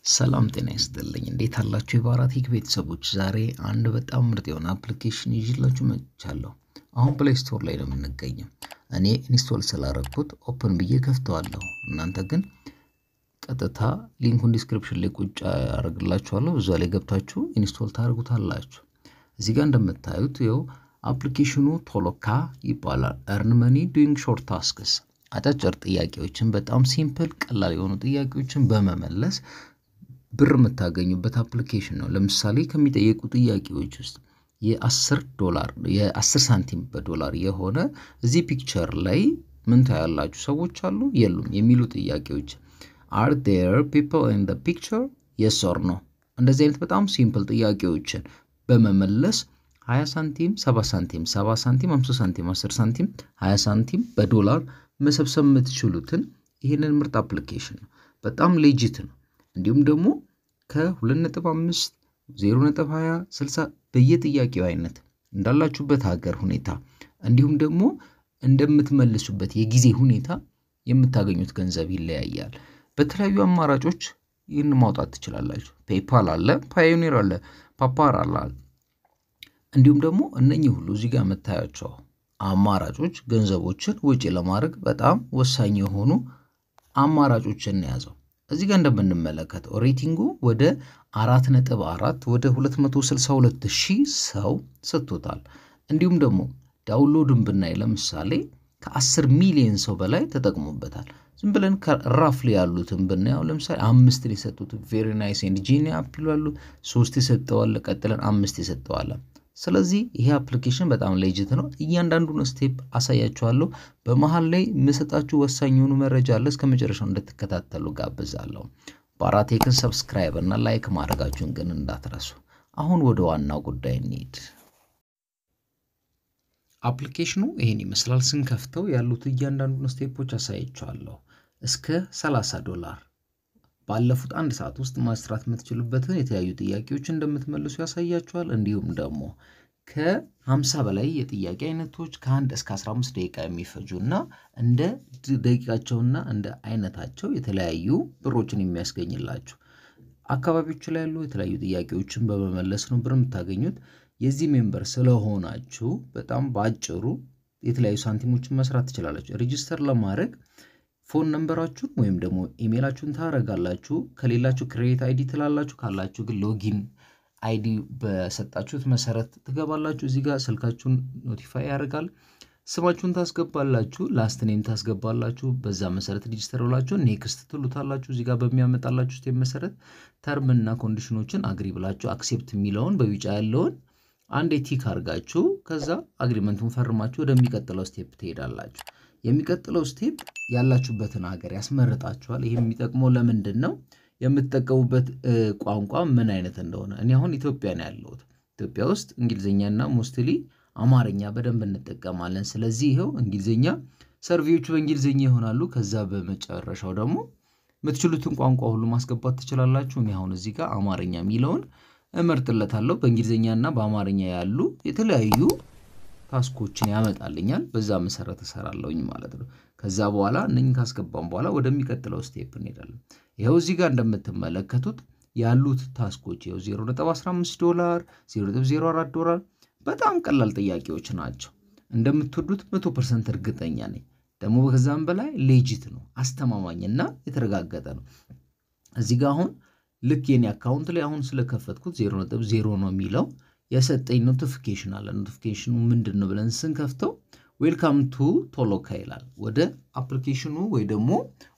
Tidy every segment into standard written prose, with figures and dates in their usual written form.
ሰላም ጤና ይስጥልኝ እንዴት አላችሁ የባራቲክ ቤተሰቦች ዛሬ አንድ በጣም ምርጥ የሆነ አፕሊኬሽን ይዤላችሁ መጥቻለሁ አሁን ፕሌይ ስቶር ላይ ነው የምንገኘው እኔ ኢንስቶል ስላደረኩት ኦፕን ብዬ ከፍተዋለሁ እናንተ ግን ቀጥታ ሊንኩን ዲስክሪፕሽን ላይ ቁጭ አደርግላችኋለሁ እዛው ላይ ገብታችሁ ኢንስቶል ታደርጉታላችሁ እዚህ ጋር እንደምታዩት ይኸው አፕሊኬሽኑ ቶሎካ ይባላል earn money doing short tasks አጫጭር ጥያቄዎችን በጣም ሲምፕል ቀላል የሆኑ ጥያቄዎችን በመመለስ ብር የምታገኙበት አፕሊኬሽን ነው ለምሳሌ ከሚጠየቁ ጥያቄዎች ውስጥ የ10 ሳንቲም በዶላር የሆነ እዚህ ፒክቸር ላይ ምን ታያላችሁ ሰዎች አሉ የሉም የሚሉ ጥያቄዎች are there people in the picture yes or no እንደዚህ አይነት በጣም ሲምፕል ጥያቄዎችን በመመለስ 20 ሳንቲም 7 ሳንቲም 7 ሳንቲም 5 ሳንቲም 10 ሳንቲም 20 ሳንቲም በዶላር መሰብሰብ የምትችሉትን ይሄንን ምርጥ አፕሊኬሽን ነው በጣም ሌጂት ነው እንዲሁም ደግሞ ከ2.5 0.20 60 በየጥያቄው አይነት እንዳላችሁበት ሀገር ሁኔታ እንዲሁም ደግሞ እንደምትመልሱበት የጊዜ ሁኔታ የምታገኙት ገንዘብ ይለያያል በተለያዩ አማራጮች ይህን ማውጣት ትችላላችሁ ፔይፓል አለ ፓዮኒር አለ ፓፓር አለ እንዲሁም ደግሞ እነኚህ ሁሉ እዚህ ጋር መታያቸው አማራጮች ገንዘቦችን ወጪ ለማድረግ በጣም ወሳኝ የሆኑ አማራጮችን ያዘው እዚህ ጋር እንደምንመለከተው ሬቲንጉ ወደ 4.4 ወደ 262000 ሰው ሰጥቶታል እንዲሁም ደግሞ ዳውንሎድን ብናይ ለምሳሌ ከ10 ሚሊዮን ሰው በላይ ተጠቅሞበታል ዝም ብለን ከራፍሊ ያሉትን ብናይ ለምሳሌ 5 የሰጡት ቬሪ ናይስ ኤንድ ጂኒ አፕ ይላሉ 3 የሰጠዋል ቀጥለን 5 የሰጠዋል ስለዚህ ይሄ አፕሊኬሽን በጣም ሌጂት ነው እያንዳንዱን ስቴፕ አሳያችኋለሁ በመሃል ላይ መስጣችሁ ወሳኝ የሆኑ መረጃ አለ እስከመጨረሻው እንድትከታተሉ ጋብዛለሁ ባራቴክን ሰብስክራይብ እና ላይክ ማድረጋችሁን ግን እንዳትረሱ አሁን ወደ ዋናው ጉዳይ እንሂድ አፕሊኬሽኑ ይሄን ይመስላል ስንከፍተው ያሉት እያንዳንዱን ስቴፖች አሳያችኋለሁ እስከ $30 ባለፉት 1 ሰዓት ውስጥ ማስራት የምትችሉበትን የተለያዩ ጥያቄዎች እንደምትመልሱ ያሳያችኋል እንዲሁም ደግሞ ከ50 በላይ የጥያቄ አይነቶች ከ1 እስከ 15 ደቂቃ የሚፈጁና እንደ ደቂቃቸውና እንደ አይነታቸው የተለያዩ ብሮችን የሚያስገኝላችሁ አካባቢዎች ላይ ያሉ የተለያዩ ጥያቄዎችን በመመለስ ነው ብር የምታገኙት የዚህ ሜምበር ስለሆናችሁ በጣም ባጭሩ የተለያዩ ሳንቲሞችን መስራት ትችላላችሁ ሬጂስተር ለማድረግ ፎን ነምበራችሁን ወይም ደግሞ ኢሜላችሁን ታረጋላችሁ ከሌላችሁ ክሬት አይዲ ትላላችሁ ካላችሁ ግን ሎጊን አይዲ በሰጣችሁት መሰረት ትገባላችሁ እዚህ ጋር ስልካችሁን ኖቲፋይ ያደርጋል ስማችሁን ታስገባላችሁ ላስት ኔም ታስገባላችሁ በዛ መሰረት ሬጂስተር ብላችሁ ኔክስት ትሉታላችሁ እዚህ ጋር በሚያመጣላችሁ ስቴፕ መሰረት ተርም እና ኮንዲሽኖችን አግሪ ብላችሁ አክሴፕት የሚለውን በቢጫ ያለውን አንድ ቲክ አድርጋችሁ ከዛ አግሪመንቱን ፈርማችሁ ወደሚቀጥለው ስቴፕ ትሄዳላችሁ የሚቀጥለው ስቴፕ ያላችሁበትን ሀገር ያስመርጣችኋል ይሄ የሚጠቅመው ለምንድነው የምትጠቀሙበት ቋንቋ ምን አይነት እንደሆነ እኔ አሁን ኢትዮጵያ ነው ያለሁት ኢትዮጵያ ውስጥ እንግሊዘኛና ሞስትሊ አማርኛ በደንብ እንጠቀማለን ስለዚህ ይሄው እንግሊዘኛ ሰርቪዎቹ በእንግሊዘኛ ይሆናሉ ከዛ በመጨረሻው ደግሞ የምትችሉትን ቋንቋ ሁሉ ማስገባት ትችላላችሁ እኔ አሁን እዚህ ጋር አማርኛ ሚለውን እመርጥለታለሁ በእንግሊዘኛና በአማርኛ ያሉ የተለያዩ ታስኮችን ያመጣልኛል በዛ መሰረት እሰራለሁኝ ማለት ነው ከዛ በኋላ እነኝን ካስገባን በኋላ ወደሚቀጥለው ስቴፕ እንሄዳለን ይሄው እዚህ ጋር እንደምትመለከቱት ያሉት ታስኮች ይሄው $0.15 $0.04 በጣም ቀላል ጥያቄዎች ናቸው እንደምትወዱት 100% እርግጠኛ ነኝ ደግሞ ከዛም በላይ ሌጂት ነው አስተማማኝና የተረጋገጠ ነው እዚህ ጋር አሁን ልክ የኔ አካውንት ላይ አሁን ስለከፈትኩት 0.0 ነው የሚለው የሰጠኝ ኖቲፊኬሽን አለ ኖቲፊኬሽኑ ምንድነው ብለን ስንከፍተው ዌልካም ቱ ቶሎካ ይላል ወደ አፕሊኬሽኑ ወይ ደግሞ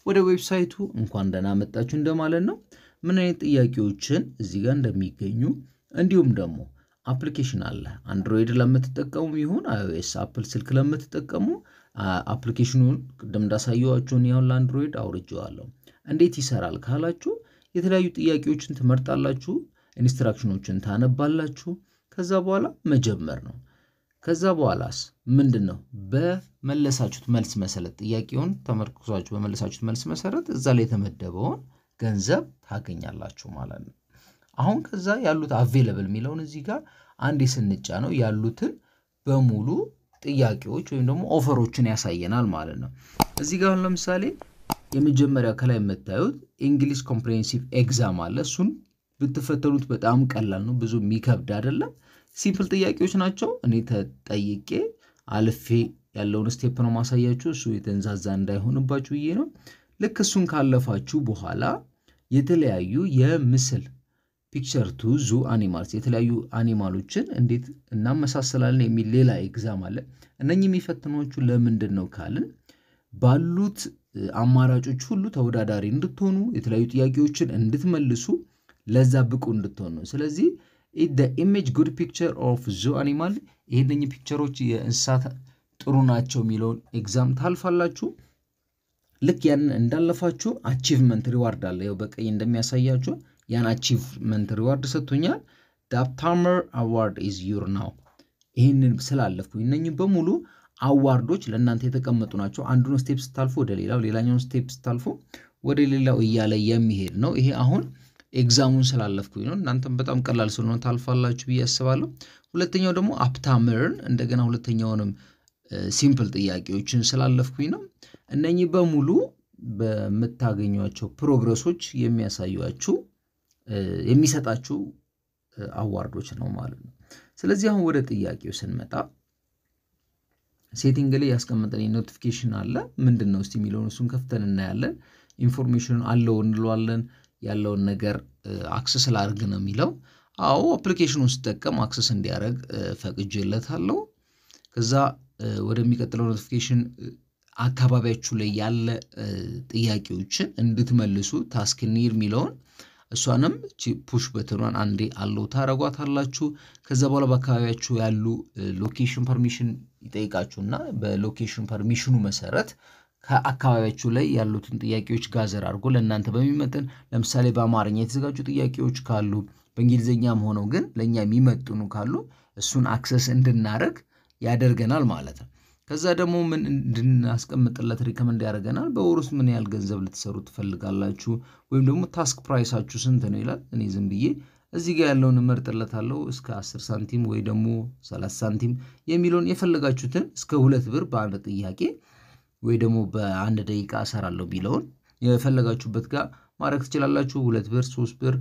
ወደ ዌብሳይቱ እንኳን ደህና መጣችሁ እንደማለት ነው ምን አይነት ጥያቄዎችን እዚህ ጋር እንደሚገኙ እንዲሁም ደግሞ አፕሊኬሽን አለ አንድሮይድ ለምትጠቀሙ ይሁን iOS አፕል ስልክ ለምትጠቀሙ አፕሊኬሽኑን ቅድም እንዳሳየዋችሁ ነው ለአንድሮይድ አውርጄዋለሁ እንዴት ይሰራል ካላችሁ የተለያዩ ጥያቄዎችን ትመርጣላችሁ ኢንስትራክሽኖችን ታነባላችሁ ከዛ በኋላ መጀመር ነው ከዛ በኋላስ ምንድነው በመለሳችሁት መልስ መሰረት ጥያቄውን ተመርኩዛችሁ በመለሳችሁት መልስ መሰረት እዛ ላይ ተመደበውን ገንዘብ ታገኛላችሁ ማለት ነው አሁን ከዛ ያሉት አቬሌብል ሚለውን እዚህ ጋር አንዴ ስንጫ ነው ያሉትን በሙሉ ጥያቄዎች ወይም ደግሞ ኦፈሮችን ያሳየናል ማለት ነው እዚህ ጋር ለምሳሌ የመጀመሪያ ከላይ የምታዩት እንግሊሽ ኮምፕሬሄንሲቭ ኤግዛም አለ እሱን ብትፈተኑት በጣም ቀላል ነው ብዙ የሚከብድ አይደለም ሲምፕል ጥያቄዎች ናቸው እኔ ተጠይቄ አልፌ ያለውን ስቴፕ ነው ማሳያችሁ እሱ የተንዛዛ እንዳይሆንባችሁ ይሄ ነው ልክ እሱን ካለፋችሁ በኋላ የተለያዩ የምስል ፒክቸር ቱ ዙ አኒማልስ የተለያዩ አኒማሎችን እንዴት እናመሳሰላለን የሚል ሌላ ኤግዛም አለ እነኚህ የሚፈትኗችሁ ለምንድነው ካልን ባሉት አማራጮች ሁሉ ተወዳዳሪ እንድትሆኑ የተለያዩ ጥያቄዎችን እንድትመልሱ ለዛ ብቁ እንድትሆኑ ስለዚህ the image good picture of zoo animal ይሄንኝ ፒክቸሮች የእንስሳት ጥሩ ናቸው የሚለውን ኤግዛም ታልፋላችሁ ልክ ያን እንዳለፋችሁ አቺቭመንት ሪዋርድ አለ ያው በቀይ እንደሚያሳያችሁ ያን አቺቭመንት ሪዋርድ ሰጥቶኛል the Palmer award is your now ይሄንን ስላለፍኩኝ እነኚህ በሙሉ አዋርዶች ለእናንተ የተቀመጡ ናቸው አንዱን ስቴፕ ስታልፉ ወደ ሌላኛውን ስቴፕ ስታልፉ ወደ ሌላው እያለ የሚሄድ ነው ይሄ አሁን ኤግዛሙን ስላለፍኩኝ ነው እናንተም በጣም ቀላል ስለሆነ ታልፋላችሁ በያስባለሁ ሁለተኛው ደግሞ አፕታመርን እንደገና ሁለተኛውንም ሲምፕል ጥያቄዎችን ስላለፍኩኝ ነው እነኚህ በሙሉ በመታገኙአቸው ፕሮግረሶች የሚያሳዩአችሁ የሚሰጣችሁ አዋርዶች ነው ማለት ነው ስለዚህ አሁን ወደ ጥያቄው ስንመጣ ሴቲንግ ላይ ያስቀመጠልኝ ኖቲፊኬሽን አለ ምንድነው እስቲ የሚለውን እሱን ከፍተን እናያለን ኢንፎርሜሽን አለው እንለዋለን ያለውን ነገር አክሰስ ላድርግ ነው የሚለው አዎ አፕሊኬሽኑን ተጠቀም አክሰስ እንዲያደርግ ፈቅጄለታለሁ ከዛ ወደሚቀጥለው ኖቲፊኬሽን አካባቢያችሁ ላይ ያለ ጥያቄዎችን እንድትመልሱ ታስክ ኒር የሚለውን እሷንም ፑሽ በተኗን አንዴ አለው ታረጋታላችሁ ከዛ በኋላ በአካባቢያችሁ ያሉ ሎኬሽን ፐርሚሽን ይጠይቃችሁና በሎኬሽን ፐርሚሽኑ መሰረት ከአካባቢያችሁ ላይ ያሉትን ጥያቄዎች ጋዘር አድርጎ ለእናንተ በሚመጥን ለምሳሌ በአማርኛ የተዘጋጁ ጥያቄዎች ካሉ በእንግሊዘኛም ሆነው ግን ለኛ የሚመጥኑ ካሉ እሱን አክሰስ እንድናረግ ያደርገናል ማለት ነው ከዛ ደግሞ ምን እንድናስቀምጥለት ሪከመንድ ያደርገናል በወሩስ ምን ያህል ገንዘብ ልትሰሩ ትፈልጋላችሁ ወይም ደግሞ ታስክ ፕራይሳችሁ ስንት ነው ይላል እኔ ዝም ብዬ እዚህ ጋር ያለውን መርጥለታለሁ እስከ 10 ሳንቲም ወይ ደግሞ 30 ሳንቲም የሚለውን የፈለጋችሁትን እስከ 2 ብር በአንድ ጥያቄ ወይ ደግሞ በአንድ ደቂቃ አሰራለሁ ቢለውን የፈለጋችሁበት ጋር ማድረግ ትችላላችሁ 2 ብር 3 ብር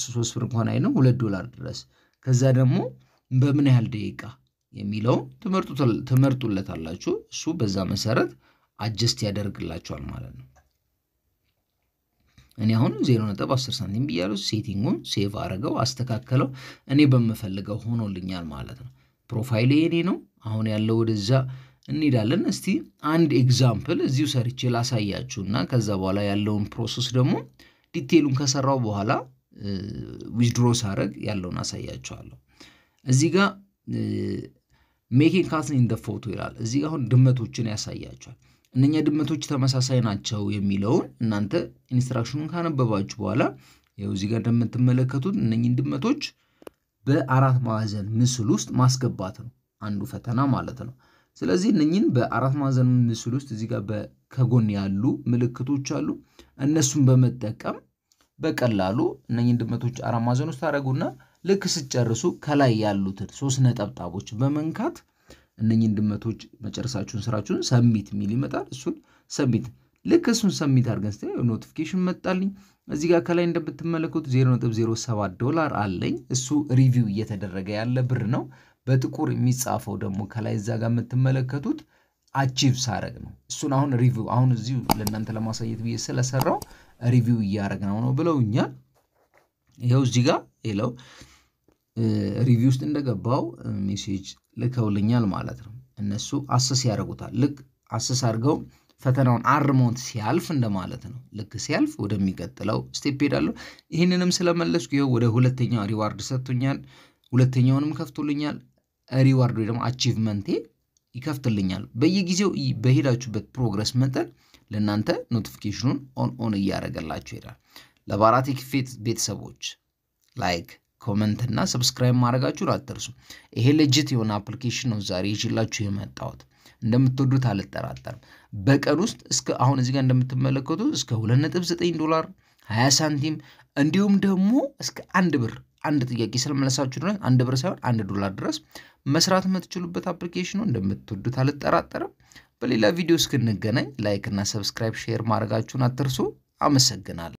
3 ብር እንኳን አይነው $2 ድረስ ከዛ ደግሞ በምን ያህል ደቂቃ የሚለው ትመርጡለታላችሁ እሱ በዛ መሰረት አጀስት ያደርግላችኋል ማለት ነው እኔ አሁን 0.10 ሳንቲም ብያለሁ ሴቲንጉን ሴቭ አድርገው አስተካከለው እኔ በመፈልገው ሆኖልኛል ማለት ነው ፕሮፋይል የኔ ነው አሁን ያለው ወደዛ እንሄዳለን እስቲ አንድ ኤግዛምፕል እዚሁ ሰርቼ ላሳያችሁና ከዛ በኋላ ያለውን ፕሮሰስ ደግሞ ዲቴይሉን ከሰራው በኋላ ዊዝድሮ ሳረግ ያለውን አሳያችኋለሁ እዚህ ጋር making cats in the photo ይላል እዚህ ጋር አሁን ድመቶችን ያሳያችኋል እነኛ ድመቶች ተመሳሳይ ናቸው የሚለውን እናንተ ኢንስትራክሽኑን ካነበባችሁ በኋላ ይሄው እዚህ ጋር እንደምትመለከቱት እነኚህን ድመቶች በአራት ማዕዘን ምስል ውስጥ ማስገባት ነው አንዱ ፈተና ማለት ነው ስለዚህ እነኚህን በአራት ማዕዘን ምስል ውስጥ እዚህ ጋር ከጎን ያሉ ምልክቶች አሉ እነሱን በመጠቀም በቀላሉ እነኚህን ድመቶች አራት ማዕዘን ውስጥ ታረጉና ልክ ሲጨርሱ ከላይ ያሉትን 3 ነጠብጣቦች በመንካት እነኚህን ድመቶች መጨረሳችሁን ስራችሁን ሰብሚት ሚል ይመጣል እሱን ሰብሚት ልክ እሱን ሰብሚት አድርገን ኖቲፊኬሽን መጣልኝ እዚህ ጋር ከላይ እንደምትመለከቱት $0.07 አለኝ እሱ ሪቪው እየተደረገ ያለ ብር ነው በጥቁር የሚጻፈው ደግሞ ከላይ እዛ ጋር የምትመለከቱት አቺቭ ሳረግ ነው እሱን አሁን ሪቪው አሁን እዚሁ ለእናንተ ለማሳየት ብዬ ስለሰራው ሪቪው እያረግነው ነው ብለውኛል ይሄው እዚህ ጋር ይለው ሪቪው ውስጥ እንደገባው ሜሴጅ ልከውልኛል ማለት ነው እነሱ አሰስ ያደርጉታል ልክ አሰስ አድርገው ፈተናውን አርሞት ሲያልፍ እንደማለት ነው ልክ ሲያልፍ ወደሚቀጥለው ስቴፕ ሄዳለሁ ይሄንንም ስለመለስኩ ይሄው ወደ ሁለተኛው ሪዋርድ ሰጥቶኛል ሁለተኛውንም ከፍቶልኛል ሪዋርድ ወይ ደግሞ አቺቭመንቴ ይከፍትልኛል በየጊዜው በሄዳችሁበት ፕሮግረስ መጠን ለእናንተ ኖቲፊኬሽኑን ኦን እያደረገላችሁ ይላል ለባራቲክ ቤተሰቦች ላይክ ኮሜንት እና ሰብስክራይብ ማድረጋችሁን አትርሱ ይሄ ሌጂት የሆነ አፕሊኬሽን ነው ዛሬ ይዤላችሁ የመጣሁት እንደምትወዱት አልጠራጠርም በቀን ውስጥ እስከ አሁን እዚህ ጋር እንደምትመለከቱት እስከ $2.9 20 ሳንቲም እንዲሁም ደግሞ እስከ 1 ብር አንድ ጥያቄ ስለመለሳችሁ ድረስ 1 ብር ሳይሆን $1 ድረስ መስራት የምትችሉበት አፕሊኬሽን ነው እንደምትወዱት አልጠራጠርም በሌላ ቪዲዮ እስክንገናኝ ላይክ እና ሰብስክራይብ ሼር ማድረጋችሁን አትርሱ። አመሰግናለሁ።